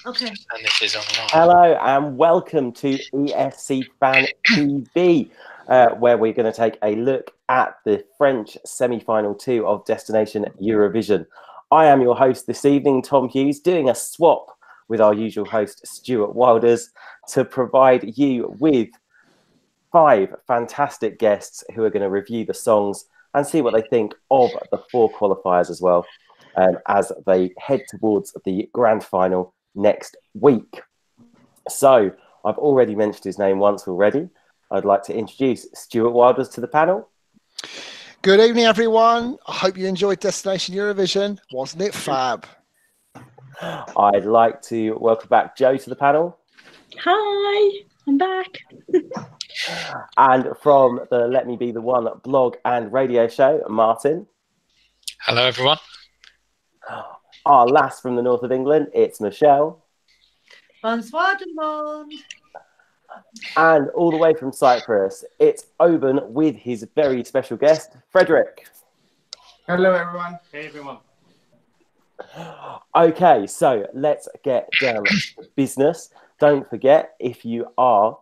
Okay. And this is online. Hello and welcome to ESC Fan TV, where we're going to take a look at the French semi-final 2 of Destination Eurovision. I am your host this evening, Tom Hughes, doing a swap with our usual host, Stuart Wilders, to provide you with 5 fantastic guests who are going to review the songs and see what they think of the 4 qualifiers as well, as they head towards the grand final next week. So I've already mentioned his name once already. I'd like to introduce Stuart Wilders to the panel. Good evening, everyone. I hope you enjoyed Destination Eurovision. Wasn't it fab? I'd like to welcome back Joe to the panel. Hi, I'm back. And from the Let Me Be The One blog and radio show, Martin. Hello, everyone. Our last from the north of England, it's Michelle. Bonsoir tout le monde. And all the way from Cyprus, it's Oban with his very special guest, Frederick. Hello, everyone. Hey, everyone. Okay, so let's get down to business. Don't forget, if you are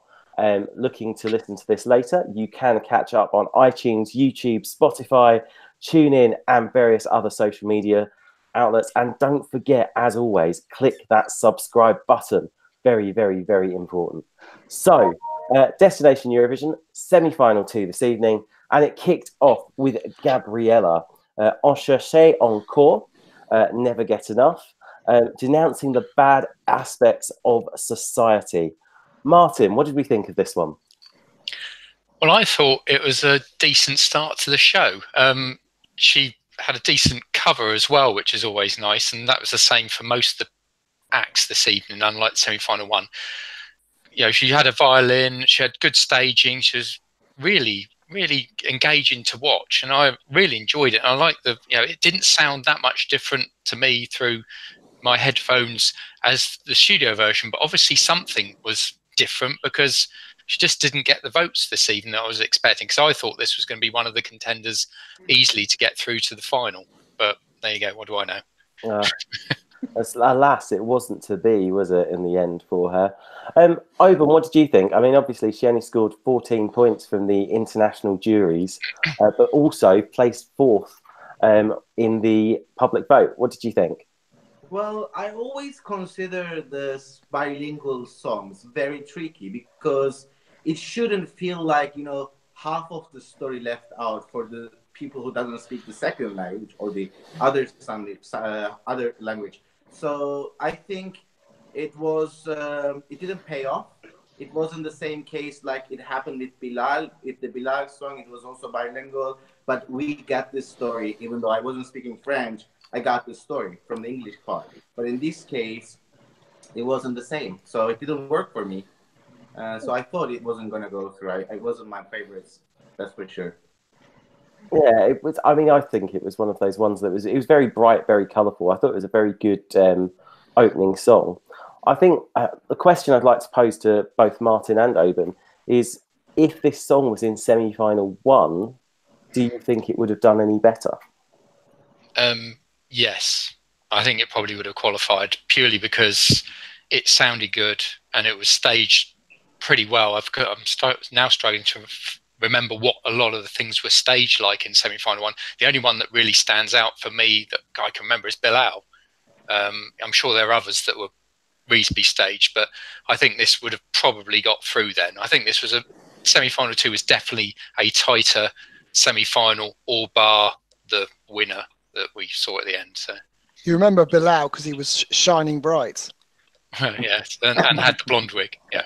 looking to listen to this later, you can catch up on iTunes, YouTube, Spotify, TuneIn, and various other social media outlets. And don't forget, as always, click that subscribe button. Very, very, very important. So, Destination Eurovision, semi-final 2 this evening, and it kicked off with Gabriella, En chercher encore, never get enough, denouncing the bad aspects of society. Martin, what did we think of this one? Well, I thought it was a decent start to the show. She had a decent cover as well, which is always nice, and that was the same for most of the acts this evening, unlike the semi-final one. You know, she had a violin, she had good staging, she was really, really engaging to watch, and I really enjoyed it. And I like it didn't sound that much different to me through my headphones as the studio version, but obviously something was different because she just didn't get the votes this evening that I was expecting, because I thought this was going to be one of the contenders easily to get through to the final. But there you go, what do I know? Alas, it wasn't to be, was it, in the end for her? Oban, what did you think? I mean, obviously, she only scored 14 points from the international juries, but also placed 4th in the public vote. What did you think? Well, I always consider the bilingual songs very tricky because it shouldn't feel like, half of the story left out for the people who doesn't speak the second language or the other language. So I think it didn't pay off. It wasn't the same case like it happened with Bilal. With the Bilal song, it was also bilingual, but we got this story. Even though I wasn't speaking French, I got the story from the English part. But in this case, it wasn't the same. So it didn't work for me. So I thought it wasn't going to go through. It wasn't my favorites, that's for sure. Yeah, it was. I mean, I think it was one of those ones that it was very bright, very colourful. I thought it was a very good opening song. I think the question I'd like to pose to both Martin and Oban is, if this song was in semi-final 1, do you think it would have done any better? Yes, I think it probably would have qualified purely because it sounded good and it was staged pretty well. I'm now struggling to remember what a lot of the things were staged like in semi-final 1. The only one that really stands out for me that I can remember is Bilal. I'm sure there are others that were reasonably staged, but I think this would have probably got through then. I think this was a semi-final 2 was definitely a tighter semi-final, all bar the winner that we saw at the end. So You remember Bilal because he was shining bright. yes, and had the blonde wig. Yeah.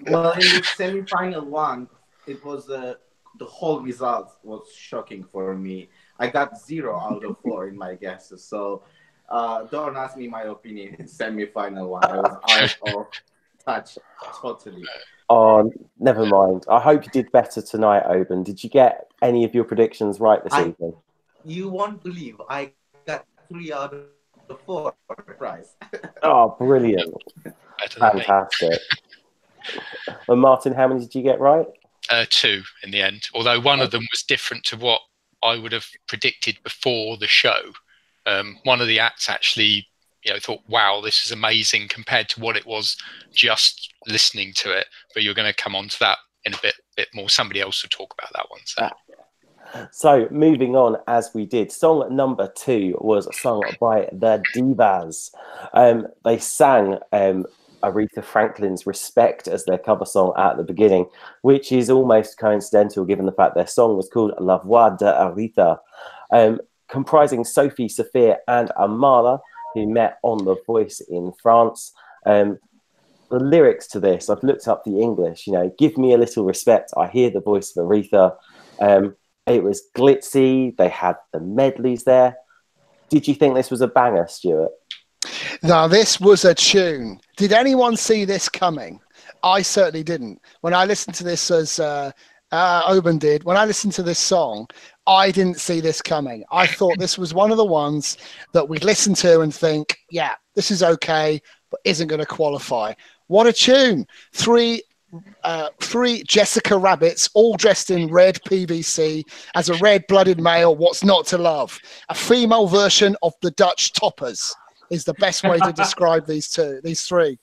Well, in the semi-final 1, it was the whole result was shocking for me. I got 0 out of 4 in my guesses. So don't ask me my opinion in semi-final 1. I was out of touch totally. Oh, never mind. I hope you did better tonight, Oban. Did you get any of your predictions right this evening? You won't believe I got 3 out of 4 prize. Oh, brilliant. Fantastic. And Martin, how many did you get right? 2 in the end, although one of them was different to what I would have predicted before the show. One of the acts actually, thought, wow, this is amazing compared to what it was just listening to it. But you're going to come on to that in a bit more. Somebody else will talk about that one. So moving on, as we did, song number 2 was sung by the Divas. They sang Aretha Franklin's Respect as their cover song at the beginning, which is almost coincidental given the fact their song was called La Voix de Aretha, comprising Sophie, Sophia and Amala, who met on The Voice in France. The lyrics to this, I've looked up the English, give me a little respect, I hear the voice of Aretha. It was glitzy, they had the medleys there. Did you think this was a banger, Stuart? Now, this was a tune. Did anyone see this coming? I certainly didn't. When I listened to this, as Oban did, when I listened to this song, I didn't see this coming. I thought this was one of the ones that we'd listen to and think, yeah, this is okay, but isn't going to qualify. What a tune. Three Jessica Rabbits, all dressed in red PVC, as a red-blooded male, what's not to love? A female version of the Dutch Toppers is the best way to describe these three.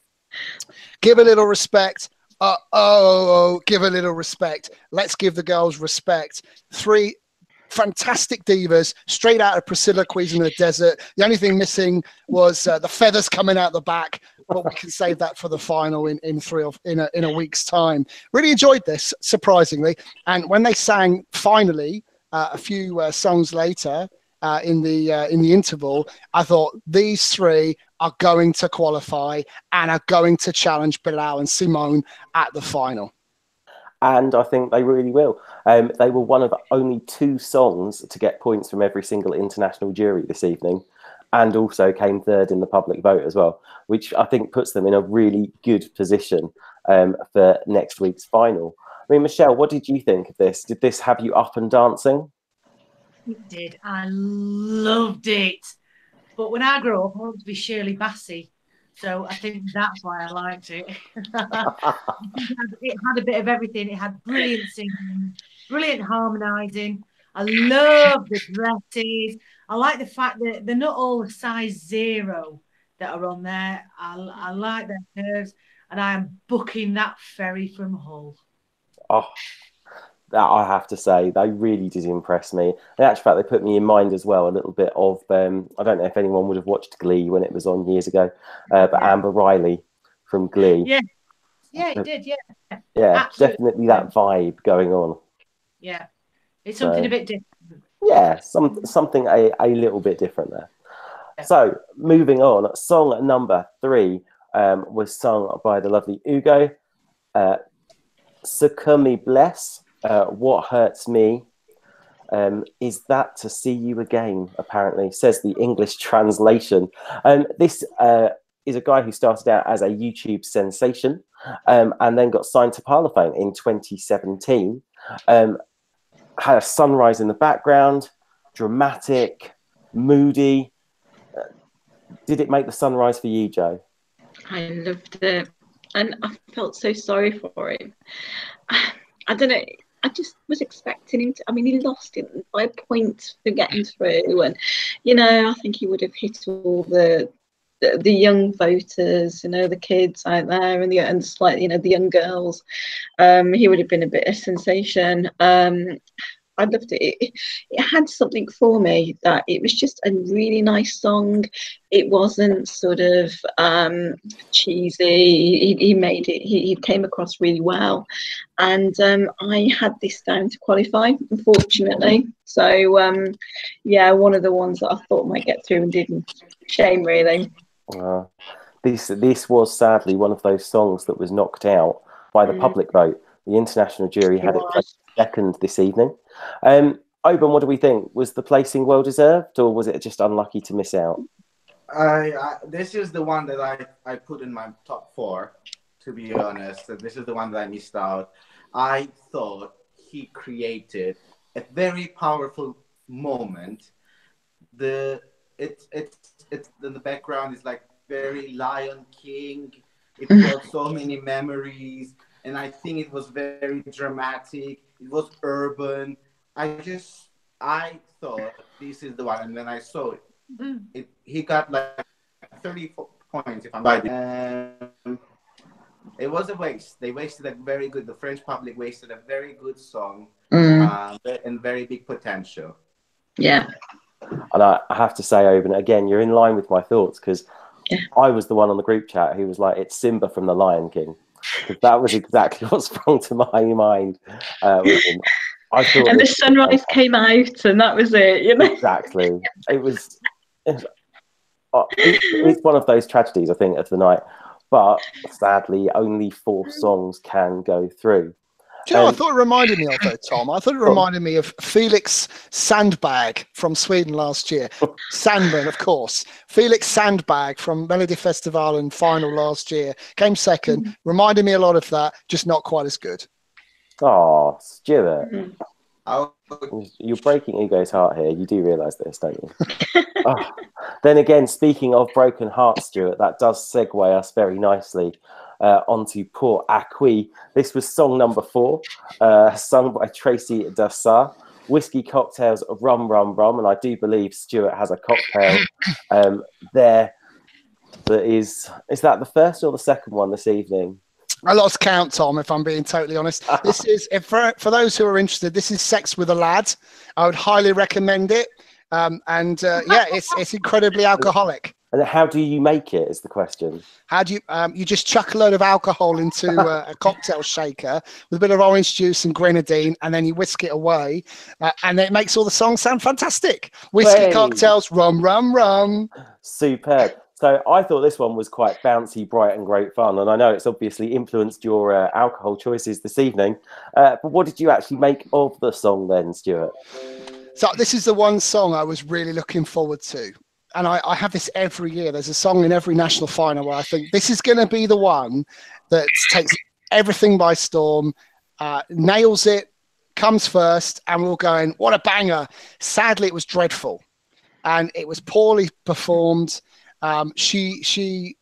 Give a little respect. Give a little respect. Let's give the girls respect. 3 fantastic divas, straight out of Priscilla, Queen in the Desert. The only thing missing was the feathers coming out the back, but we can save that for the final in a week's time. Really enjoyed this, surprisingly. And when they sang finally a few songs later in the interval, I thought these 3 are going to qualify and are going to challenge Bilal and Seemone at the final. And I think they really will. They were one of only 2 songs to get points from every single international jury this evening, and also came 3rd in the public vote as well, which I think puts them in a really good position for next week's final. I mean, Michelle, what did you think of this? Did this have you up and dancing? It did. I loved it. But when I grow up, I want to be Shirley Bassey. So I think that's why I liked it. It had a bit of everything. It had brilliant singing, brilliant harmonising. I love the dresses. I like the fact that they're not all a size 0 that are on there. I like their curves, and I am booking that ferry from Hull. Oh, that I have to say, they really did impress me. In actual fact, they put me in mind as well a little bit of, I don't know if anyone would have watched Glee when it was on years ago, but Amber Riley from Glee. Yeah, it did, yeah. Yeah, absolutely. Definitely that vibe going on. Yeah, it's something a bit different. Yeah, something a little bit different there. Yeah. So, moving on, song number 3 was sung by the lovely Ugo. Succumbi Bless. What hurts me is that to see you again, apparently, says the English translation. This is a guy who started out as a YouTube sensation and then got signed to Parlophone in 2017. Had a sunrise in the background, dramatic, moody. Did it make the sunrise for you, Jo? I loved it. And I felt so sorry for him. I don't know. I just was expecting him to. I mean, he lost it by a point for getting through, and I think he would have hit all the young voters, the kids out there, and the young girls. He would have been a bit of a sensation. I loved it. It had something for me, that it was just a really nice song. It wasn't sort of cheesy. He made it. He came across really well, and I had this down to qualify, unfortunately. So one of the ones that I thought might get through and didn't. Shame, really. This was sadly one of those songs that was knocked out by the public vote. The international jury had it placed 2nd this evening. Oban, what do we think? Was the placing well deserved, or was it just unlucky to miss out? This is the one that I put in my top 4, to be honest. This is the one that I missed out. I thought he created a very powerful moment. It's in the background is like very Lion King. It brought so many memories, and I think it was very dramatic. It was urban. I thought this is the one, and when I saw it, he got like 34 points if I'm right. It was a waste. They wasted a very good. The French public wasted a very good song and very big potential. Yeah. And I have to say, Oban, again, you're in line with my thoughts, because I was the one on the group chat who was like, it's Simba from The Lion King. Because that was exactly what sprung to my mind with him. I thought, and the sunrise came out, and that was it, you know. Exactly. It's one of those tragedies, I think, of the night. But sadly, only 4 songs can go through. Do you know what I thought it reminded me of, though, Tom? I thought it reminded me of Felix Sandberg from Sweden last year. Sandberg, of course. Felix Sandberg from Melodifestivalen final last year. Came second. Reminded me a lot of that, just not quite as good. Oh, Stuart. You're breaking Ego's heart here. You do realise this, don't you? Then again, speaking of broken hearts, Stuart, that does segue us very nicely onto Pour Acqui. This was song number 4, sung by Tracy De Sa. Whiskey Cocktails, Rum Rum Rum, and I do believe Stuart has a cocktail there. That is that the first or the second one this evening? I lost count, Tom, if I'm being totally honest. This is, for those who are interested, this is Sex with a Lad. I would highly recommend it. It's incredibly alcoholic. And how do you make it is the question. How do you you just chuck a load of alcohol into a cocktail shaker with a bit of orange juice and grenadine, and then you whisk it away, and it makes all the songs sound fantastic. Whiskey cocktails, rum, rum, rum. Superb. So I thought this one was quite bouncy, bright, and great fun. And I know it's obviously influenced your alcohol choices this evening. But what did you actually make of the song then, Stuart? So this is the one song I was really looking forward to. And I have this every year. There's a song in every national final where I think this is going to be the one that takes everything by storm, nails it, comes first, and we're going, what a banger. Sadly, it was dreadful. And it was poorly performed. She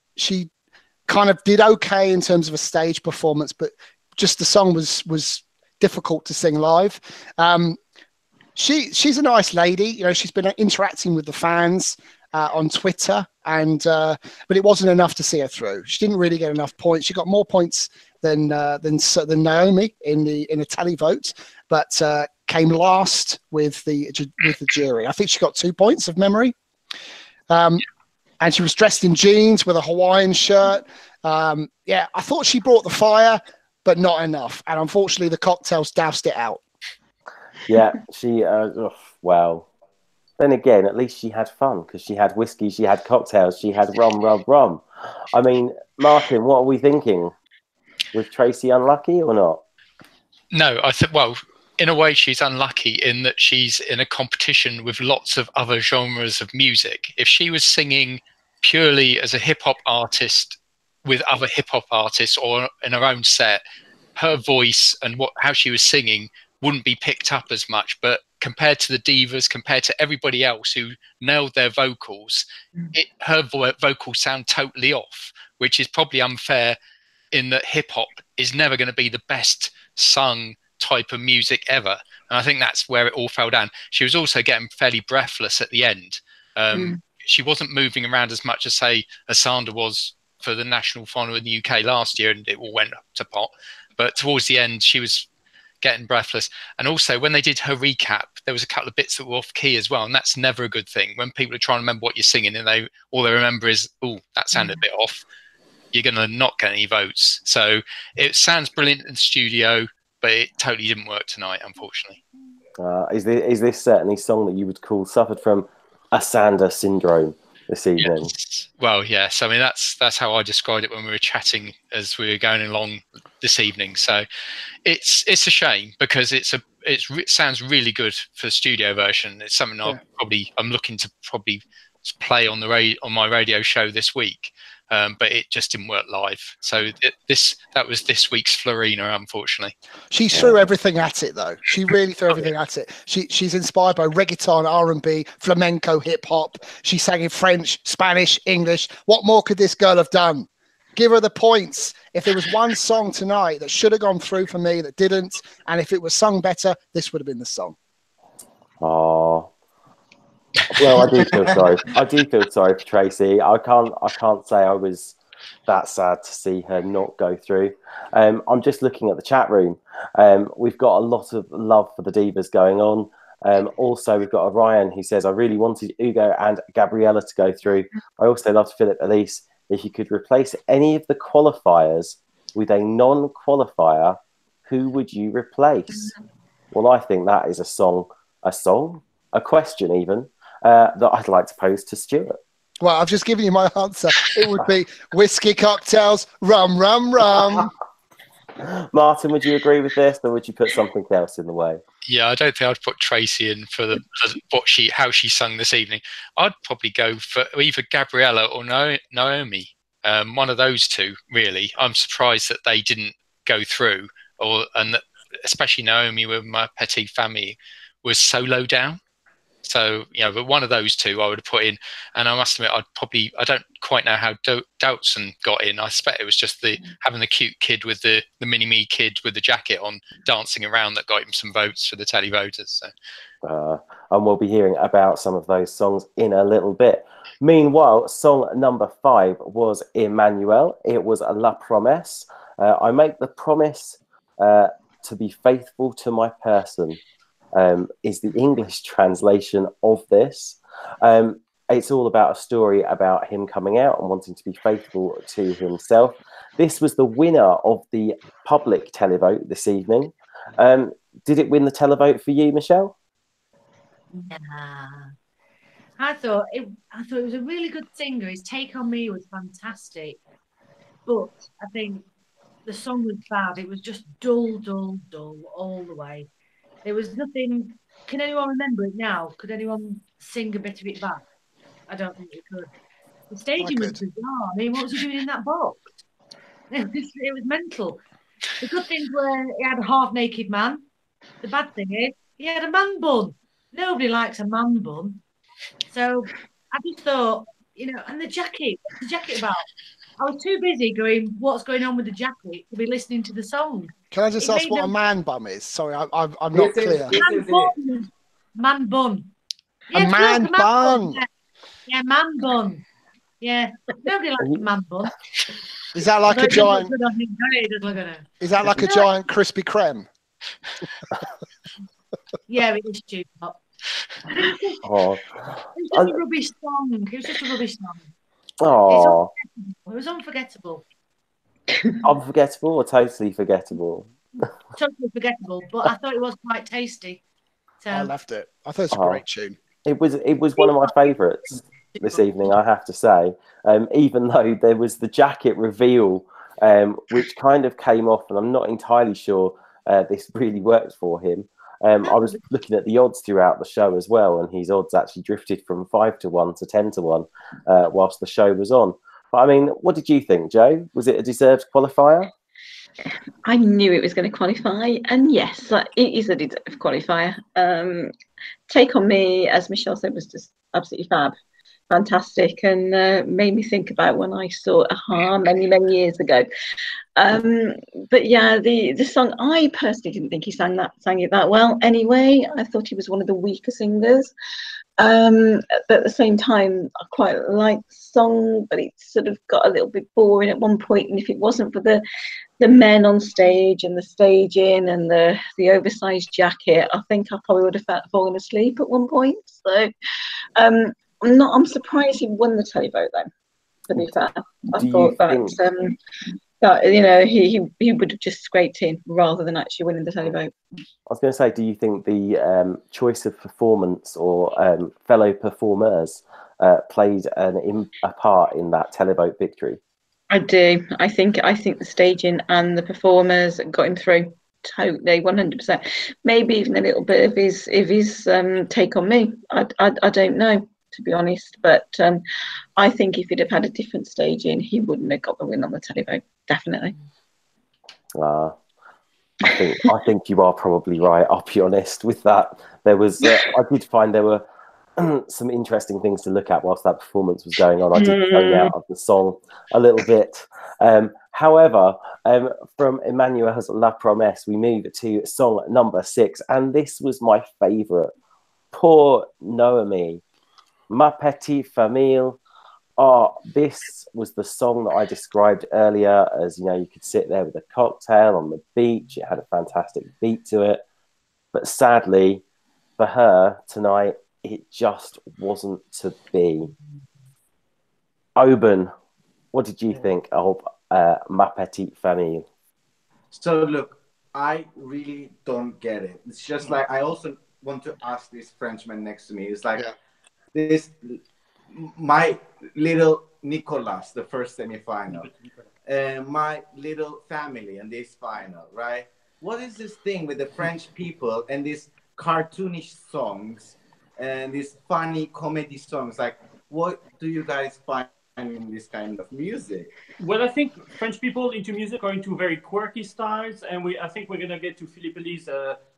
kind of did okay in terms of a stage performance, but just the song was difficult to sing live. She's a nice lady, you know. She's been interacting with the fans on Twitter, but it wasn't enough to see her through. She didn't really get enough points. She got more points than Naomi in the tally vote, but came last with the jury. I think she got 2 points of memory. And she was dressed in jeans with a Hawaiian shirt. I thought she brought the fire, but not enough. And unfortunately, the cocktails doused it out. Yeah, she, well, then again, at least she had fun, because she had whiskey, she had cocktails, she had rum, rum, rum. I mean, Martin, what are we thinking? Was Tracy unlucky or not? No, I think, well, in a way, she's unlucky in that she's in a competition with lots of other genres of music. If she was singing purely as a hip-hop artist with other hip-hop artists or in her own set, her voice and how she was singing wouldn't be picked up as much. But compared to the divas, compared to everybody else who nailed their vocals, her vocals sound totally off, which is probably unfair in that hip-hop is never going to be the best sung type of music ever. And I think that's where it all fell down. She was also getting fairly breathless at the end. She wasn't moving around as much as, say, Asanda was for the national final in the UK last year, and it all went up to pot. But towards the end, she was getting breathless. And also, when they did her recap, there was a couple of bits that were off key as well, and that's never a good thing. When people are trying to remember what you're singing and all they remember is, oh, that sounded a bit off, you're going to not get any votes. So it sounds brilliant in the studio, but it totally didn't work tonight, unfortunately. Is this certainly a song that you would call suffered from Asanda syndrome this evening? Yes. Well, yes. I mean, that's how I described it when we were chatting as we were going along this evening. So it's a shame, because it sounds really good for the studio version. It's something I'm looking to probably play on my radio show this week. But it just didn't work live. So that was this week's Florina, unfortunately. She threw everything at it, though. She really threw everything at it. She's inspired by reggaeton, R&B, flamenco, hip hop. She sang in French, Spanish, English. What more could this girl have done? Give her the points. If there was one song tonight that should have gone through for me that didn't, and if it was sung better, this would have been the song. Oh, Well, I do feel sorry. I do feel sorry for Tracy. I can't say I was that sad to see her not go through. I'm just looking at the chat room. We've got a lot of love for the divas going on. Also, we've got Ryan who says, I really wanted Ugo and Gabriella to go through. I also loved Philip Elise. If you could replace any of the qualifiers with a non-qualifier, who would you replace? Well, I think that is a question even, that I'd like to pose to Stuart. Well, I've just given you my answer. It would be whiskey cocktails, rum, rum, rum. Martin, would you agree with this, or would you put something else in the way? Yeah, I don't think I'd put Tracy in for how she sung this evening. I'd probably go for either Gabriella or Naomi. One of those two, really. I'm surprised that they didn't go through, and that, especially Naomi with My Petite Famille was so low down. So, but one of those two I would have put in. And I must admit, I don't quite know how Doutson got in. I expect it was just having the cute kid with the mini-me kid with the jacket on dancing around that got him some votes for the telly voters. So. And we'll be hearing about some of those songs in a little bit. Meanwhile, song number 5 was Emmanuel. It was La Promesse. I make the promise to be faithful to my person. Is the English translation of this. It's all about a story about him coming out and wanting to be faithful to himself. This was the winner of the public televote this evening. Did it win the televote for you, Michelle? Nah. I thought it was a really good singer. His take on me was fantastic. But I think the song was bad. It was just dull, dull, dull all the way. There was nothing. Can anyone remember it now? Could anyone sing a bit of it back? I don't think we could. The staging was bizarre. I mean, what was he doing in that box? It was mental. The good things were he had a half-naked man. The bad thing is he had a man bun. Nobody likes a man bun. So I just thought, and the jacket. What's the jacket about? I was too busy going, what's going on with the jacket, to be listening to the song. Can I just ask what a man bum is? Sorry, I'm not clear. Man bun. Yeah, a man bun. Yeah, man bun. Yeah, nobody likes a man bun. Is that like a giant? Is that like a giant Krispy Kreme? Yeah, it is too hot. It was just a rubbish song. It was just a rubbish song. Oh, it was unforgettable. Unforgettable or totally forgettable? Totally forgettable, but I thought it was quite tasty. So I loved it. I thought it was a great tune. It was one of my favourites this evening, I have to say. Even though there was the jacket reveal, which kind of came off, and I'm not entirely sure this really worked for him. I was looking at the odds throughout the show as well, and his odds actually drifted from 5-1 to 10-1 whilst the show was on. But I mean, what did you think, Joe? Was it a deserved qualifier? I knew it was going to qualify, and yes, it is a deserved qualifier. Take on Me, as Michelle said, was just absolutely fantastic, and made me think about when I saw Aha many years ago. But yeah, the song, I personally didn't think he sang it that well. Anyway, I thought he was one of the weaker singers. But at the same time, I quite liked the song, but it sort of got a little bit boring at one point. And if it wasn't for the men on stage and the staging and the oversized jacket, I think I probably would have fallen asleep at one point. So I'm surprised he won the televote though, to be fair. I thought that he would have just scraped in rather than actually winning the televote. I was going to say, do you think the choice of performance or fellow performers played a part in that televote victory? I do. I think the staging and the performers got him through totally, 100%. Maybe even a little bit of his take on me. I don't know, to be honest, but I think if he'd have had a different staging, he wouldn't have got the win on the televote. Definitely. I think you are probably right. I'll be honest with that. There was I did find there were some interesting things to look at whilst that performance was going on. I did zone out of the song a little bit. However, from Emmanuel's La Promesse, we move to song number 6, and this was my favourite. Poor Naomi. Ma Petite Famille. Oh, this was the song that I described earlier as, you know, you could sit there with a cocktail on the beach. It had a fantastic beat to it. But sadly, for her tonight, it just wasn't to be. Oban, what did you think of Ma Petite Famille? So look, I really don't get it. It's just like, I also want to ask this Frenchman next to me. It's like, this, my little Nicolas, the first semi-final, my little family in this final, right? What is this thing with the French people and these cartoonish songs and these funny comedy songs? Like, what do you guys find in this kind of music? Well, I think French people into music are into very quirky styles, and I think we're gonna get to Philippe Elise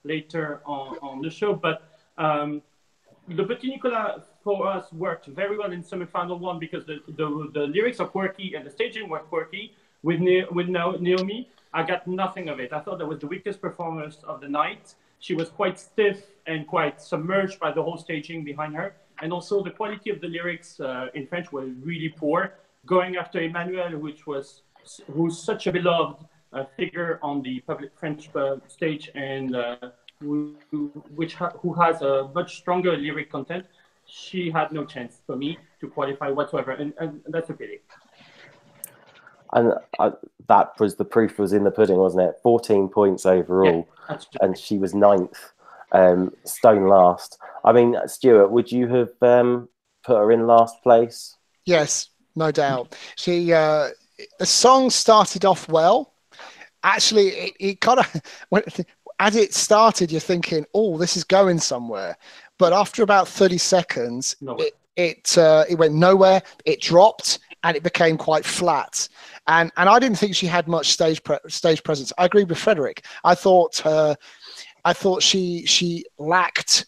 later on the show. But Le Petit Nicolas for us worked very well in semi-final one because the lyrics are quirky and the staging were quirky. With Naomi, I got nothing of it. I thought that was the weakest performance of the night. She was quite stiff and quite submerged by the whole staging behind her. And also the quality of the lyrics in French were really poor. Going after Emmanuel, who's such a beloved figure on the public French stage, and who has a much stronger lyric content, she had no chance for me to qualify whatsoever, and that's a pity. And that was, the proof was in the pudding, wasn't it? 14 points overall, and she was 9th, stone last. I mean, Stuart, would you have put her in last place? Yes, no doubt. She the song started off well. Actually, it kind of, as it started, you're thinking, "Oh, this is going somewhere," but after about 30 seconds, it went nowhere. It dropped, and it became quite flat. And I didn't think she had much stage presence. I agree with Frederick. I thought she lacked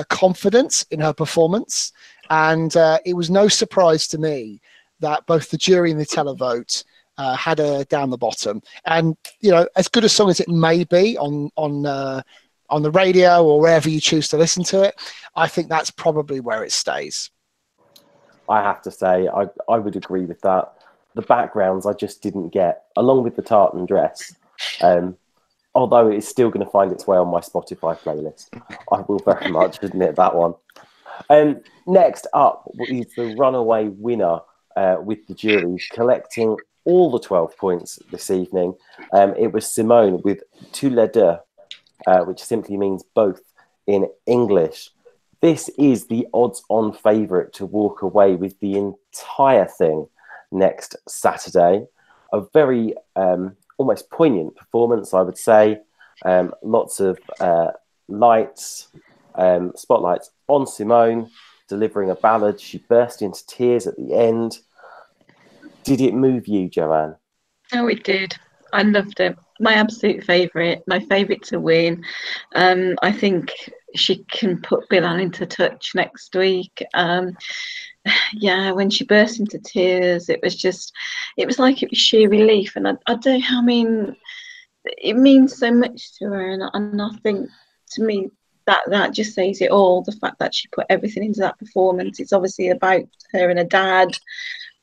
confidence in her performance, and it was no surprise to me that both the jury and the televote had her down the bottom. And you know, as good a song as it may be on the radio or wherever you choose to listen to it, I think that's probably where it stays. I have to say, I would agree with that. The backgrounds I just didn't get, along with the tartan dress. Although it's still going to find its way on my Spotify playlist. I will very much admit that one. Next up is the runaway winner with the jury, collecting all the 12 points this evening. It was Seemone with tous les deux, which simply means both in English. This is the odds-on favourite to walk away with the entire thing next Saturday. A very almost poignant performance, I would say. Lots of lights, spotlights on Seemone, delivering a ballad. She burst into tears at the end. Did it move you, Joanne? Oh, it did. I loved it. My absolute favourite, my favourite to win. I think she can put Bilal into touch next week. Yeah, when she burst into tears, it was like it was sheer relief. And I don't, I mean, it means so much to her. And I think, to me, that just says it all. The fact that she put everything into that performance. It's obviously about her and her dad.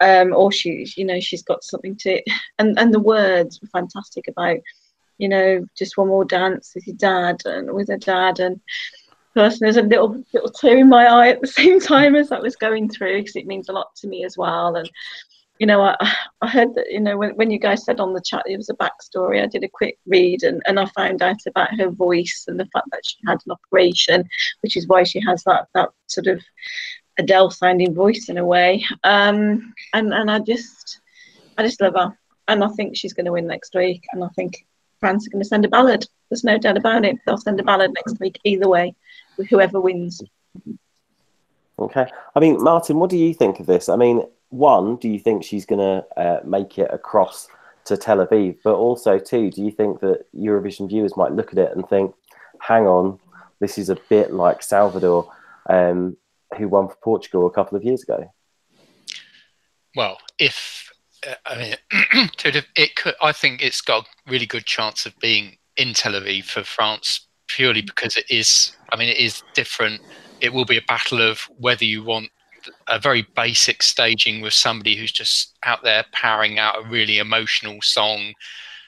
Or she's got something to it. And the words were fantastic about, just one more dance with your dad and with her dad. And personally, there's a little tear in my eye at the same time as that was going through, because it means a lot to me as well. And I heard that when you guys said on the chat it was a backstory, I did a quick read and I found out about her voice and the fact that she had an operation, which is why she has that sort of Adele sounding voice in a way. And I just love her, and I think she's going to win next week, and I think France are going to send a ballad. There's no doubt about it. They'll send a ballad next week either way, with whoever wins. Okay. I mean, Martin, what do you think of this? I mean, one, do you think she's going to make it across to Tel Aviv? But also, two, do you think that Eurovision viewers might look at it and think, hang on, this is a bit like Salvador, who won for Portugal a couple of years ago? Well, I think it's got a really good chance of being in Tel Aviv for France, purely because it is different. It will be a battle of whether you want a very basic staging with somebody who's just out there powering out a really emotional song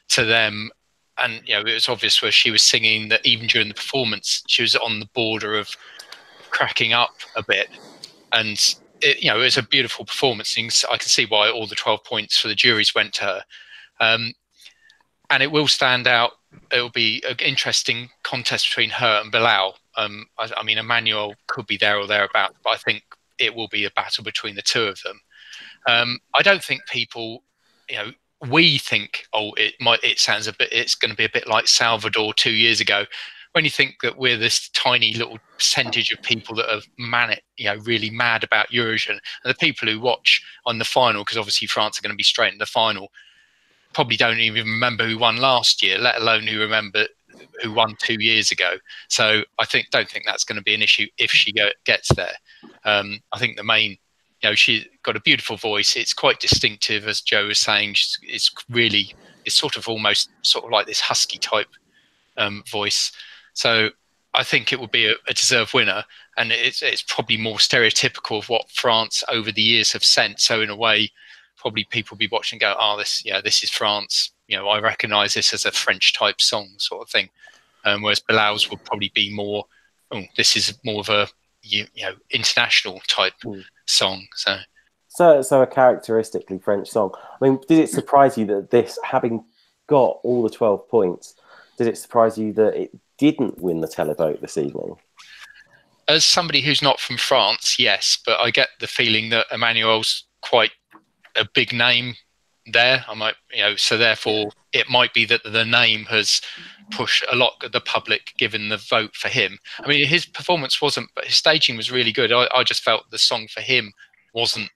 to them. And, you know, it was obvious where she was singing that even during the performance, she was on the border of cracking up a bit. And, it, you know, it was a beautiful performance. And I can see why all the 12 points for the juries went to her. And it will stand out. It will be an interesting contest between her and Bilal. I mean, Emmanuel could be there or thereabouts, but I think it will be a battle between the two of them. I don't think people, you know, we think, oh, it sounds a bit, it's going to be a bit like Salvador 2 years ago. When you think that we're this tiny little percentage of people that are manic, you know, really mad about Eurovision, and the people who watch on the final, because obviously France are going to be straight in the final, probably don't even remember who won last year, let alone who won 2 years ago. So I don't think that's going to be an issue if she gets there. I think the main, you know, she's got a beautiful voice. It's quite distinctive, as Joe was saying. It's sort of almost sort of like this husky type voice. So I think it will be a deserved winner, and it's probably more stereotypical of what France over the years have sent. So in a way, probably people will be watching and go, oh, this is France. You know, I recognise this as a French type song sort of thing. Whereas Bilal's will probably be more, oh, this is more of a international type song. So a characteristically French song. I mean, did it surprise you that this, having got all the 12 points, did it surprise you that it didn't win the televote this evening? As somebody who's not from France, yes, but I get the feeling that Emmanuel's quite a big name there. So therefore it might be that the name has pushed a lot of the public given the vote for him. I mean, his performance wasn't, but his staging was really good. I just felt the song for him wasn't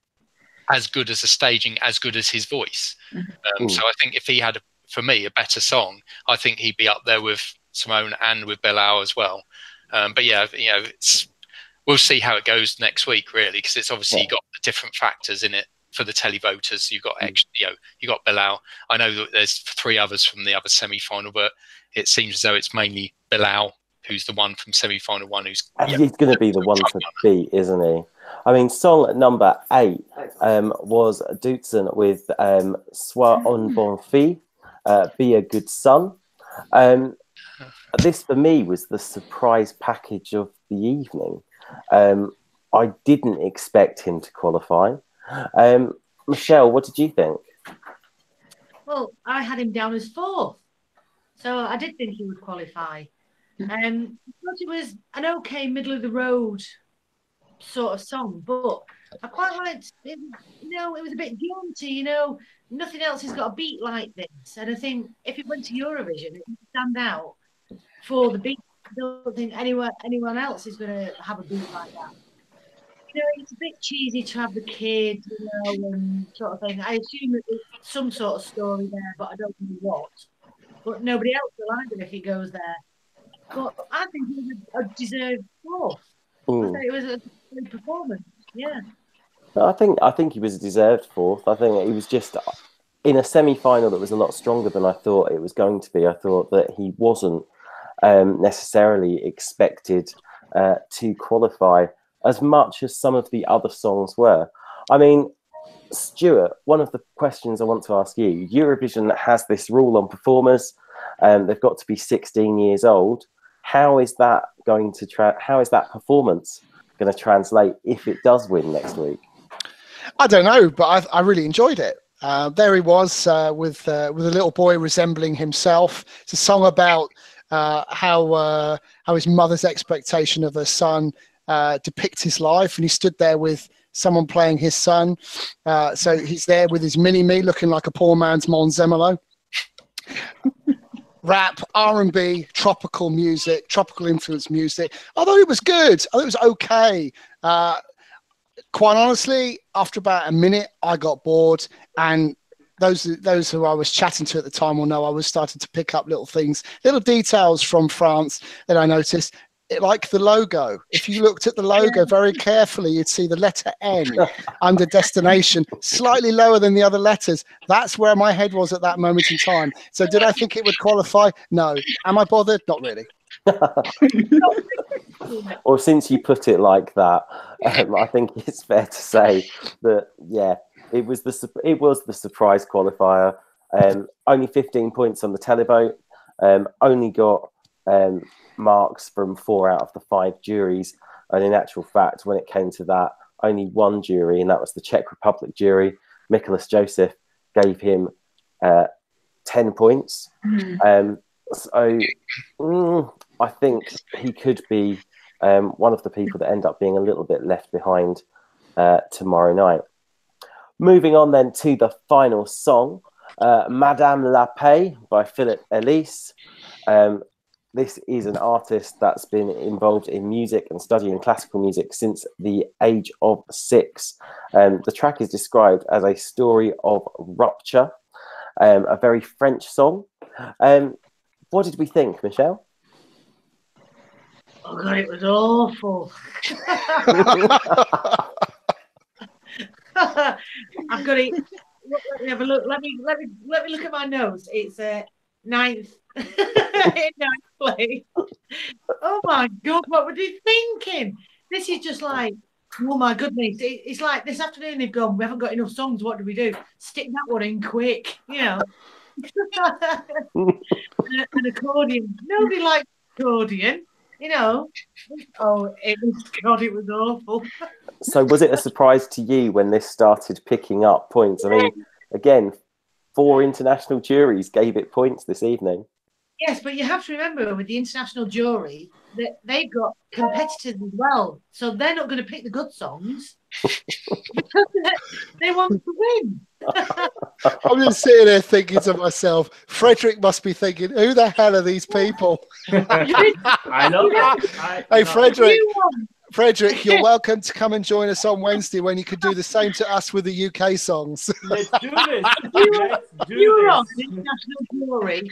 as good as the staging, as good as his voice. So I think if he had, for me, a better song, I think he'd be up there with Seemone and with Bilal as well. But yeah, you know, we'll see how it goes next week, really, because it's obviously got the different factors in it. For the televoters, you've got you got Bilal. I know that there's 3 others from the other semi-final, but it seems as though it's mainly Bilal who's the one from semi-final 1 who's he's going to be the one to beat, isn't he? I mean, song number 8 was Doutson with Sois un bon fille, Be a Good Son. This for me was the surprise package of the evening. I didn't expect him to qualify. Michelle, what did you think? Well, I had him down as 4th, so I did think he would qualify. I thought it was an okay middle of the road sort of song, but I quite liked it. You know, it was a bit jaunty. You know, nothing else has got a beat like this, and I think if it went to Eurovision, it would stand out for the beat. I don't think anyone else is going to have a beat like that. You know, it's a bit cheesy to have the kids, you know, and sort of thing. I assume that there's some sort of story there, but I don't know what. But nobody else will either if he goes there. But I think he was a deserved 4th. I think it was a good performance. Yeah. I think he was a deserved 4th. I think he was just in a semi-final that was a lot stronger than I thought it was going to be. I thought that he wasn't necessarily expected to qualify as much as some of the other songs were. I mean, Stuart, one of the questions I want to ask you, Eurovision has this rule on performers, they've got to be 16 years old. How is that going to how is that performance going to translate if it does win next week? I don't know, but I really enjoyed it. There he was with a little boy resembling himself. It's a song about how his mother's expectation of her son depict his life, and he stood there with someone playing his son. So he's there with his mini-me looking like a poor man's Monzemolo. Rap, R&B, tropical music, tropical influence music. I thought it was good. I thought it was okay. Quite honestly, after about a minute, I got bored, and those who I was chatting to at the time will know I was starting to pick up little things, little details from France that I noticed. Like the logo. If you looked at the logo very carefully, you'd see the letter N under Destination, slightly lower than the other letters. That's where my head was at that moment in time. So did I think it would qualify? No. Am I bothered? Not really. Or since you put it like that, I think it's fair to say that it was the surprise qualifier. Only 15 points on the televote. Only got marks from 4 out of the 5 juries, and in actual fact, when it came to that, only one jury, and that was the Czech Republic jury. Mikolas Joseph gave him 10 points. I think he could be one of the people that end up being a little bit left behind tomorrow night. Moving on then to the final song, Madame La Paix by Philippe Elise. This is an artist that's been involved in music and studying classical music since the age of 6. The track is described as a story of rupture, a very French song. What did we think, Michelle? Oh God, it was awful. I've got it. Let me have a look. Let me look at my notes. It's ninth in ninth place. Oh my God, what were they thinking? This is just like, oh my goodness. It's like this afternoon they've gone, we haven't got enough songs. What do we do? Stick that one in quick, you know. An accordion. Nobody likes accordion, you know. Oh, it was awful. So was it a surprise to you when this started picking up points? I mean, again, 4 international juries gave it points this evening. Yes, but you have to remember with the international jury that they've got competitors as well. So they're not going to pick the good songs because they want to win. I'm just sitting there thinking to myself, Frederick must be thinking, who the hell are these people? I know that. Hey, Frederick, you're welcome to come and join us on Wednesday when you could do the same to us with the UK songs. Let's do this. You're on the international jury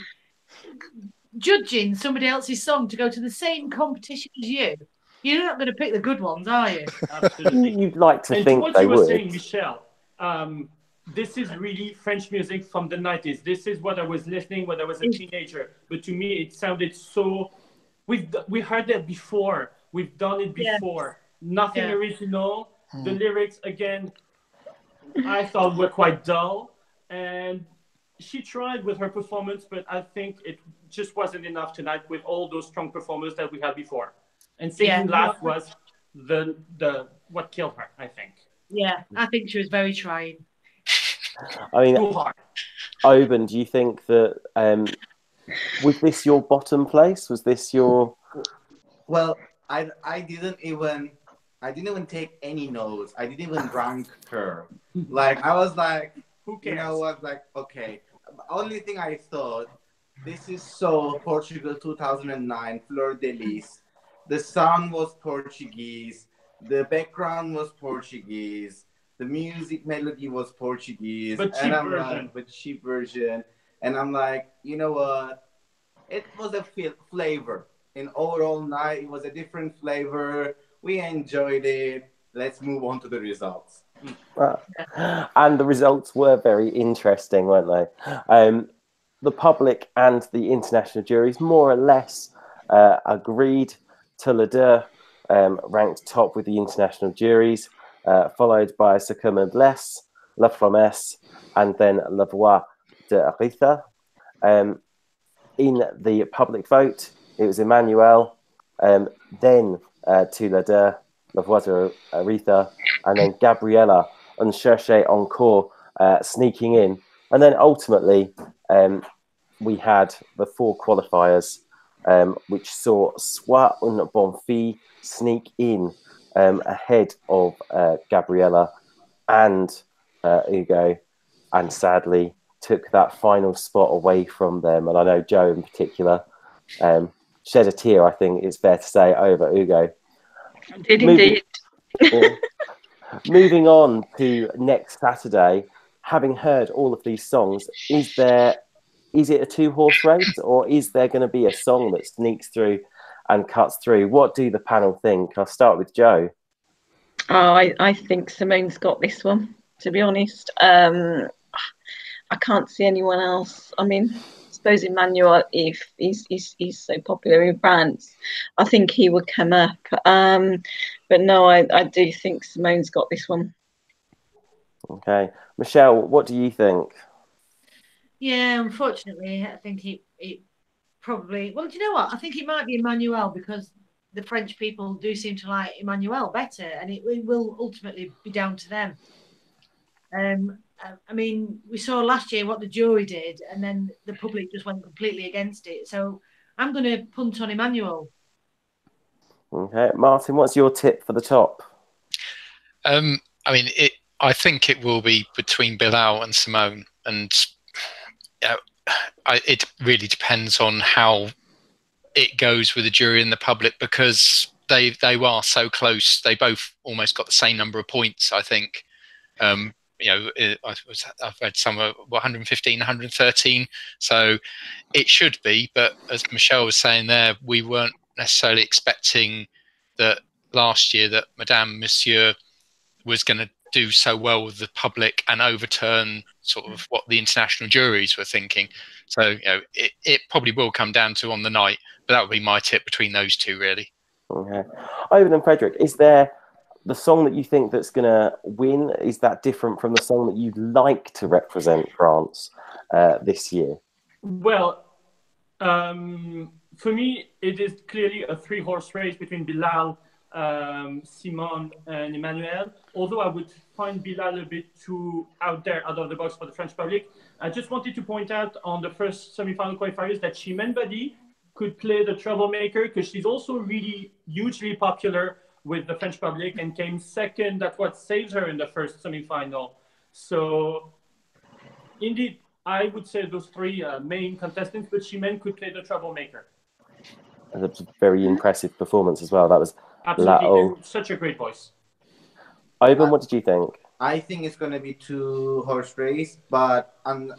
judging somebody else's song to go to the same competition as you. You're not going to pick the good ones, are you? Absolutely. You'd like to think what they you were would. saying, Michelle, this is really French music from the 90s. This is what I was listening when I was a teenager. But to me, it sounded so... We heard that before. We've done it before. Nothing original. The lyrics, again, I thought were quite dull. And she tried with her performance, but I think it just wasn't enough tonight with all those strong performers that we had before. And singing last was the what killed her, I think. Yeah, I think she was very trying. I mean, Too hard. Oban, do you think that was this your bottom place? Was this your? Well, I didn't even take any notes. I didn't even rank her. Like I was like, who cares? You know what? Like, okay. The only thing I thought, this is so Portugal 2009, Fleur de Lis. The sound was Portuguese. The background was Portuguese. The music melody was Portuguese. But cheap version. And I'm like, you know what? It was a flavor. In overall night, it was a different flavor. We enjoyed it. Let's move on to the results. And the results were very interesting, weren't they? The public and the international juries more or less agreed. Toulouse ranked top with the international juries, followed by Seemone Bless, La Promesse, and then La Voix de Aretha. In the public vote, it was Emmanuel, then Toulouse, La Voix de Aretha, and then Gabriella and Cherche Encore sneaking in. And then ultimately, we had the 4 qualifiers, which saw Soit une bonne fille sneak in ahead of Gabriella and Ugo, and sadly took that final spot away from them. And I know Joe in particular shed a tear, I think it's fair to say, over Ugo. I did indeed. Moving on to next Saturday, having heard all of these songs, is it a 2-horse race, or is there going to be a song that sneaks through and cuts through? What do the panel think? I'll start with Joe. Oh, I think Simone's got this one, to be honest. I can't see anyone else. I mean, suppose Emmanuel, if he's so popular in France, I think he would come up. But no, I do think Seemone's got this one. Okay, Michelle, what do you think? Yeah, unfortunately, I think it probably. Well, do you know what? I think it might be Emmanuel because the French people do seem to like Emmanuel better, and it will ultimately be down to them. I mean, we saw last year what the jury did, and then the public just went completely against it. So I'm going to punt on Emmanuel. Okay, Martin, what's your tip for the top? I mean, I think it will be between Bilal and Seemone, and it really depends on how it goes with the jury and the public, because they are so close. They both almost got the same number of points, I think. I've read some 115, 113. So it should be. But as Michelle was saying there, we weren't necessarily expecting that last year that Madame Monsieur was going to do so well with the public and overturn sort of what the international juries were thinking. So, it probably will come down to on the night, but that would be my tip between those two, really. Okay. Ivan and Frederick, is there the song that you think that's going to win? Is that different from the song that you'd like to represent France this year? Well, for me, it is clearly a three-horse race between Bilal, Seemone, and Emmanuel. Although I would find Bilal a bit too out of the box for the French public. I just wanted to point out on the first semi-final qualifiers that Chimene Badi could play the troublemaker, because she's also really hugely popular with the French public and came second. That's what saved her in the first semi-final. So indeed, I would say those three main contestants, but Chimene could play the troublemaker. That was a very impressive performance as well. That was absolutely, and such a great voice. Ivan, what did you think? I think it's going to be two-horse race, but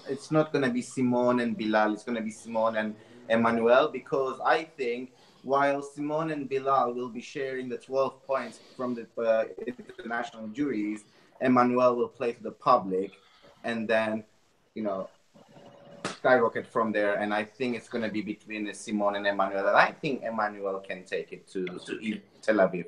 it's not going to be Seemone and Bilal. It's going to be Seemone and Emmanuel, because I think while Seemone and Bilal will be sharing the 12 points from the international juries, Emmanuel will play to the public and then, skyrocket from there. And I think it's going to be between Seemone and Emmanuel. And I think Emmanuel can take it to Tel Aviv.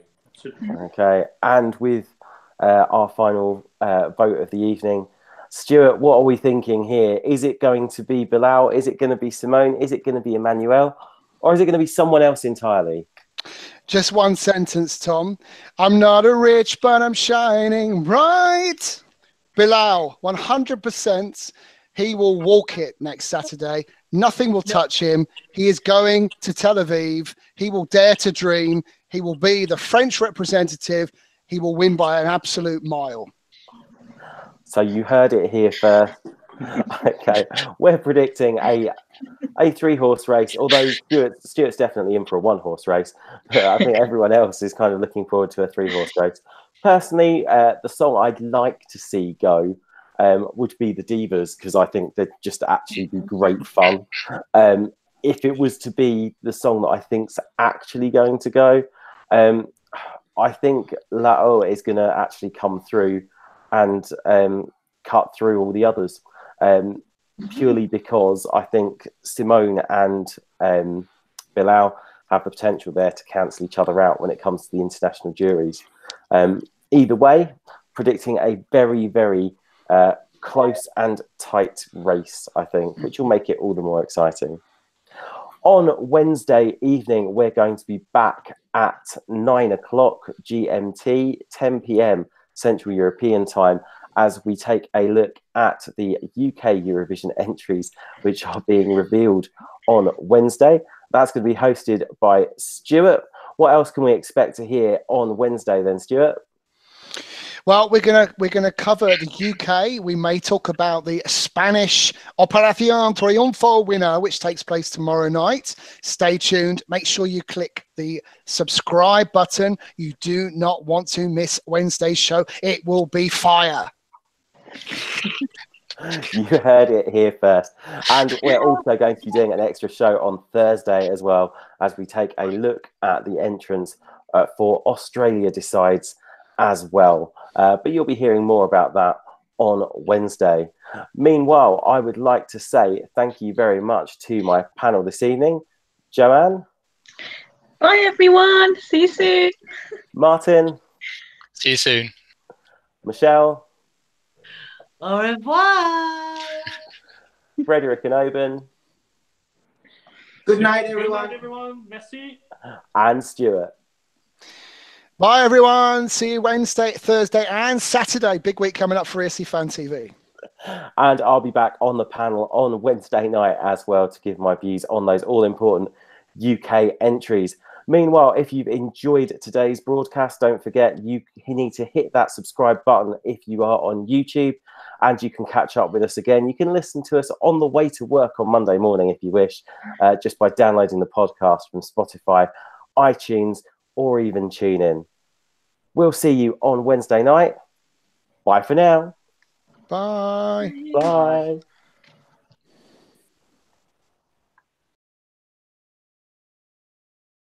Okay, and with our final vote of the evening, Stuart, what are we thinking here? Is it going to be Bilal? Is it going to be Seemone? Is it going to be Emmanuel? Or is it going to be someone else entirely? Just one sentence, Tom. I'm not a rich, but I'm shining bright. Bilal, 100%. He will walk it next Saturday. Nothing will touch him. He is going to Tel Aviv. He will dare to dream. He will be the French representative. He will win by an absolute mile. So you heard it here first. Okay, we're predicting a three-horse race, although Stuart's definitely in for a one-horse race. But I think everyone else is kind of looking forward to a three-horse race. Personally, the song I'd like to see go would be the Divas, because I think they'd just actually be great fun. If it was to be the song that I think's actually going to go, I think La-O is going to actually come through and cut through all the others, purely because I think Seemone and Bilal have the potential there to cancel each other out when it comes to the international juries. Either way, predicting a very, very close and tight race, I think, which will make it all the more exciting. On Wednesday evening, we're going to be back at 9 o'clock GMT, 10 p.m. Central European time, as we take a look at the UK Eurovision entries, which are being revealed on Wednesday. That's going to be hosted by Stuart. What else can we expect to hear on Wednesday then, Stuart? Well, we're gonna cover the UK. We may talk about the Spanish Operación Triunfo winner, which takes place tomorrow night. Stay tuned. Make sure you click the subscribe button. You do not want to miss Wednesday's show. It will be fire. You heard it here first. And we're also going to be doing an extra show on Thursday as well, as we take a look at the entrance for Australia Decides as well. But you'll be hearing more about that on Wednesday. Meanwhile, I would like to say thank you very much to my panel this evening. Joanne. Bye, everyone. See you soon. Martin. See you soon. Michelle. Au revoir. Frederick and Oban. Good night, everyone. Good night, everyone. Merci. And Stuart. Bye, everyone. See you Wednesday, Thursday, and Saturday. Big week coming up for ESC Fan TV. And I'll be back on the panel on Wednesday night as well to give my views on those all-important UK entries. Meanwhile, if you've enjoyed today's broadcast, don't forget you need to hit that subscribe button if you are on YouTube, and you can catch up with us again. You can listen to us on the way to work on Monday morning if you wish, just by downloading the podcast from Spotify, iTunes, or even TuneIn. We'll see you on Wednesday night. Bye for now. Bye. Bye.